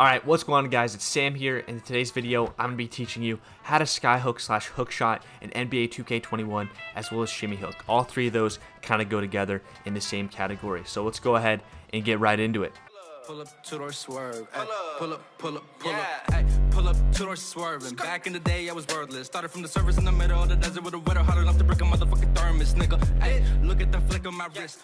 Alright, what's going on guys, it's Sam here, and in today's video, I'm going to be teaching you how to skyhook / hook shot in NBA 2K21 as well as shimmy hook. All three of those kind of go together in the same category. So let's go ahead and get right into it. Pull up, two-door swerve, ay, pull up, ay, pull up, two-door swerving. Back in the day, I was wordless. Started from the surface in the middle of the desert with a weather hot enough to break a motherfucking thermos, nigga. Ay, look at the flick of my wrist.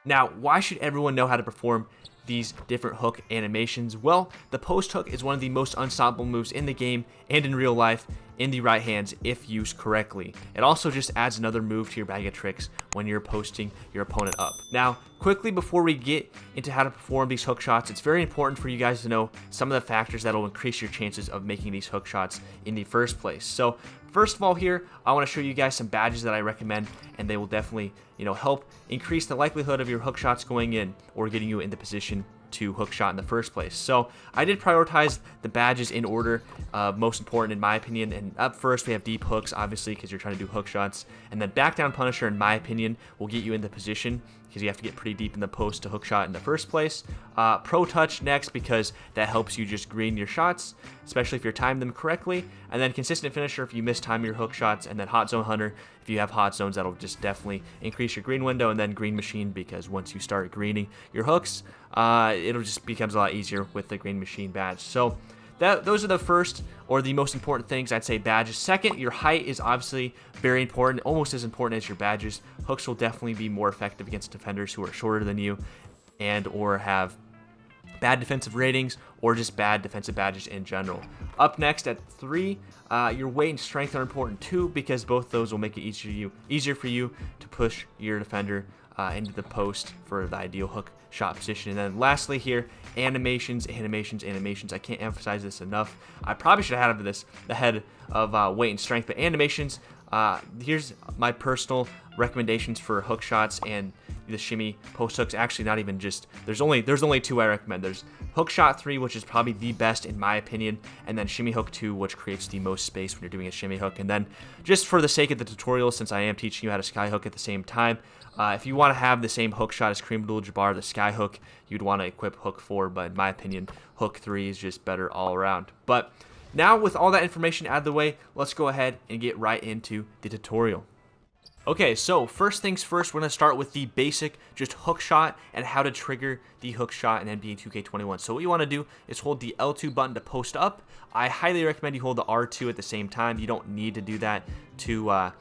Now, why should everyone know how to perform these different hook animations? Well, the post hook is one of the most unstoppable moves in the game and in real life in the right hands if used correctly. It also just adds another move to your bag of tricks when you're posting your opponent up. Now, quickly before we get into how to perform these hook shots, it's very important for you guys to know some of the factors that will increase your chances of making these hook shots in the first place. So first of all here, I want to show you guys some badges that I recommend, and they will definitely, help increase the likelihood of your hook shots going in or getting you in the position to hook shot in the first place. So I did prioritize the badges in order most important in my opinion, and up first we have deep hooks, obviously because you're trying to do hook shots, and then back down punisher in my opinion will get you in the position because you have to get pretty deep in the post to hook shot in the first place. Pro touch next because that helps you just green your shots, especially if you're timing them correctly, and then consistent finisher if you mistime your hook shots, and then hot zone hunter if you have hot zones, that'll just definitely increase your green window, and then green machine because once you start greening your hooks, it'll just becomes a lot easier with the green machine badge. So those are the first or the most important things I'd say badges. Second, your height is obviously very important, almost as important as your badges. Hooks will definitely be more effective against defenders who are shorter than you and or have bad defensive ratings or just bad defensive badges in general. Up next at 3, your weight and strength are important too because both those will make it easier for you to push your defender into the post for the ideal hook shot position. And then lastly here, animations. I can't emphasize this enough. I probably should have had this ahead of weight and strength, but animations, here's my personal recommendations for hook shots and the shimmy post hooks. Actually, not even just, there's only 2 I recommend. There's hook shot 3, which is probably the best in my opinion, and then shimmy hook 2, which creates the most space when you're doing a shimmy hook. And then just for the sake of the tutorial, since I am teaching you how to skyhook at the same time, if you want to have the same hook shot as Kareem Abdul-Jabbar, the skyhook, you'd want to equip hook 4, but in my opinion, hook 3 is just better all around. But now with all that information out of the way, let's go ahead and get right into the tutorial. Okay, so first things first, we're going to start with the basic just hook shot and how to trigger the hook shot in NBA 2K21. So what you want to do is hold the L2 button to post up. I highly recommend you hold the R2 at the same time. You don't need to do that to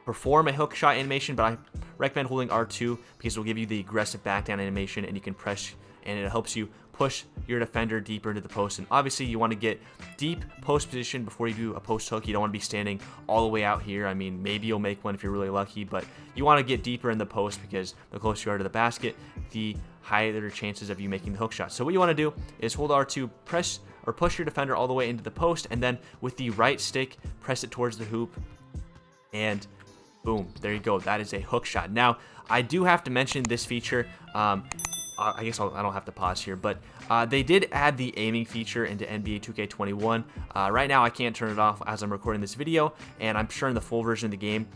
perform a hook shot animation, but I recommend holding R2 because it will give you the aggressive back down animation, and you can press, and it helps you push your defender deeper into the post. And obviously you want to get deep post position before you do a post hook. You don't want to be standing all the way out here. I mean, maybe you'll make one if you're really lucky, but you want to get deeper in the post because the closer you are to the basket, the higher the chances of you making the hook shot. So what you want to do is hold R2, press or push your defender all the way into the post, and then with the right stick, press it towards the hoop, and boom, there you go. That is a hook shot. Now, I do have to mention this feature. I guess I don't have to pause here, but they did add the aiming feature into NBA 2K21. Right now, I can't turn it off as I'm recording this video, and I'm sure in the full version of the game,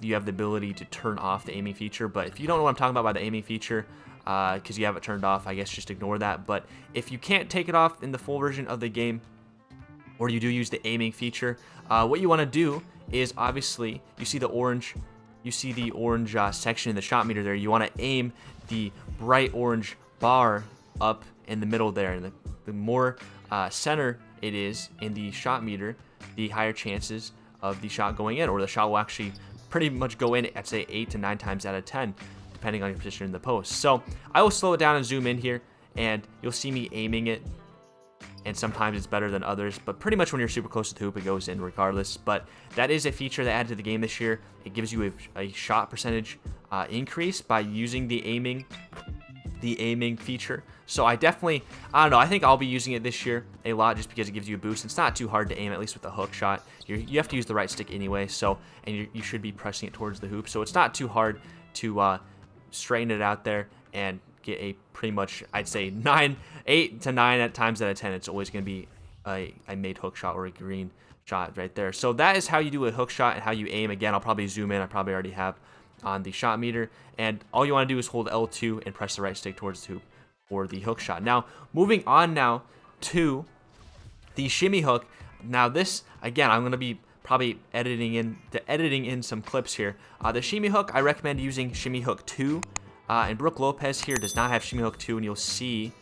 you have the ability to turn off the aiming feature. But if you don't know what I'm talking about by the aiming feature, because you have it turned off, I guess just ignore that. But if you can't take it off in the full version of the game, or you do use the aiming feature, what you want to do is obviously you see the orange section in the shot meter there. You want to aim the bright orange bar up in the middle there, and the more center it is in the shot meter, the higher chances of the shot going in, or the shot will actually pretty much go in at say 8 to 9 times out of 10 depending on your position in the post. So I will slow it down and zoom in here, and you'll see me aiming it, and sometimes it's better than others, but pretty much when you're super close to the hoop, it goes in regardless. But that is a feature they added to the game this year. It gives you a shot percentage increase by using the aiming feature. So I don't know, I think I'll be using it this year a lot just because it gives you a boost. It's not too hard to aim, at least with the hook shot. You have to use the right stick anyway, so, and you should be pressing it towards the hoop. So it's not too hard to straighten it out there and get a pretty much, I'd say 8 to 9 at times out of 10. It's always going to be a made hook shot or a green shot right there. So that is how you do a hook shot and how you aim. Again, I'll probably zoom in. I probably already have on the shot meter, and all you want to do is hold L2 and press the right stick towards the hoop for the hook shot. Now, moving on now 2, the shimmy hook. Now this, again, I'm going to be probably editing in some clips here. The shimmy hook, I recommend using shimmy hook 2. And Brook Lopez here does not have shimmy hook 2, and you'll see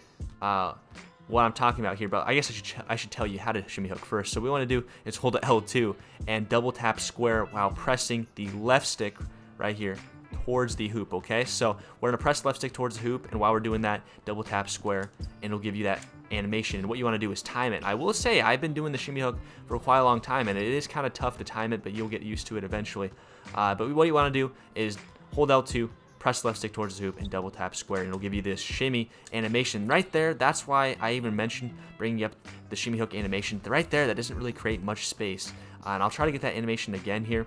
what I'm talking about here. But I guess I should tell you how to shimmy hook first. So what we want to do is hold the L2 and double tap square while pressing the left stick right here towards the hoop, okay? So we're going to press left stick towards the hoop, and while we're doing that, double tap square, and it'll give you that animation. And what you want to do is time it. I will say I've been doing the shimmy hook for quite a long time, and it is kind of tough to time it, but you'll get used to it eventually. But what you want to do is hold L2, press left stick towards the hoop, and double tap square, and it'll give you this shimmy animation right there. That's why I even mentioned bringing up the shimmy hook animation right there. That doesn't really create much space, and I'll try to get that animation again here.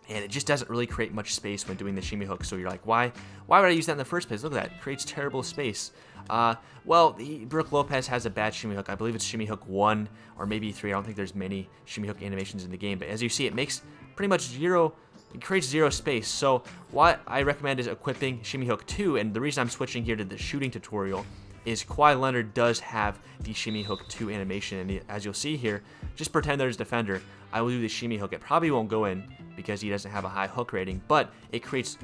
And it just doesn't really create much space when doing the shimmy hook. So you're like, why would I use that in the first place? Look at that, it creates terrible space. Well, Brook Lopez has a bad shimmy hook. I believe it's shimmy hook 1 or maybe 3. I don't think there's many shimmy hook animations in the game, but as you see, it makes pretty much zero. It creates zero space. So what I recommend is equipping shimmy hook 2, and the reason I'm switching here to the shooting tutorial is Kawhi Leonard does have the shimmy hook 2 animation, and as you'll see here, just pretend there's a defender. I will do the shimmy hook. It probably won't go in because he doesn't have a high hook rating, but it creates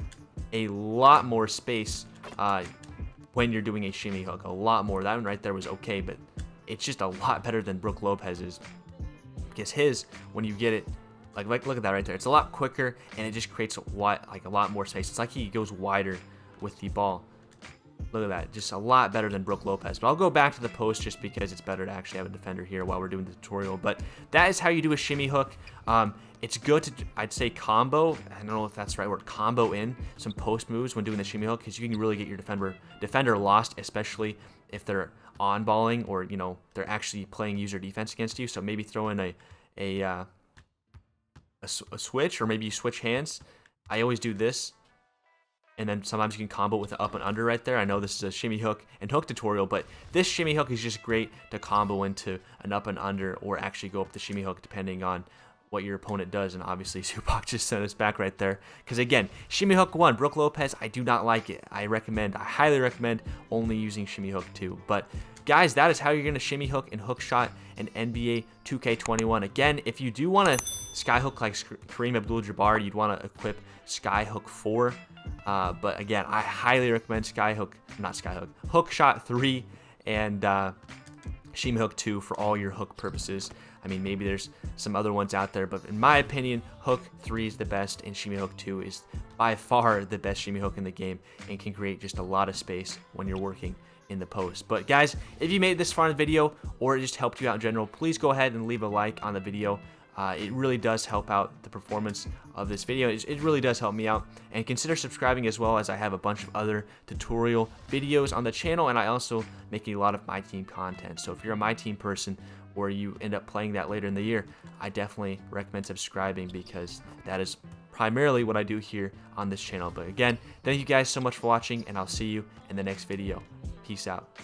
a lot more space when you're doing a shimmy hook. A lot more. That one right there was okay, but it's just a lot better than Brook Lopez's, because his, when you get it, like look at that right there, it's a lot quicker, and it just creates a lot more space. It's like he goes wider with the ball. Look at that, just a lot better than Brook Lopez. But I'll go back to the post just because it's better to actually have a defender here while we're doing the tutorial. But that is how you do a shimmy hook. It's good to, I'd say, combo. I don't know if that's the right word. Combo in some post moves when doing the shimmy hook, because you can really get your defender lost, especially if they're on balling or they're actually playing user defense against you. So maybe throw in a switch, or maybe you switch hands. I always do this. And then sometimes you can combo with the up and under right there. I know this is a shimmy hook and hook tutorial, but this shimmy hook is just great to combo into an up and under, or actually go up the shimmy hook depending on what your opponent does. And obviously Zubac just sent us back right there, because again, shimmy hook 1, Brook Lopez, I do not like it. I highly recommend only using shimmy hook 2. But guys, that is how you're going to shimmy hook and hook shot in NBA 2K21. Again, if you do want to skyhook like Kareem Abdul-Jabbar, you'd want to equip Skyhook 4. But again, I highly recommend hook shot 3 and shimmy hook 2 for all your hook purposes. I mean, maybe there's some other ones out there, but in my opinion, hook 3 is the best, and shimmy hook 2 is by far the best shimmy hook in the game, and can create just a lot of space when you're working in the post. But guys, if you made this far in the video, or it just helped you out in general, please go ahead and leave a like on the video. It really does help out the performance of this video. It really does help me out. And consider subscribing as well, as I have a bunch of other tutorial videos on the channel, and I also make a lot of my team content. So if you're a my team person, or you end up playing that later in the year, I definitely recommend subscribing, because that is primarily what I do here on this channel. But again, thank you guys so much for watching, and I'll see you in the next video. Peace out.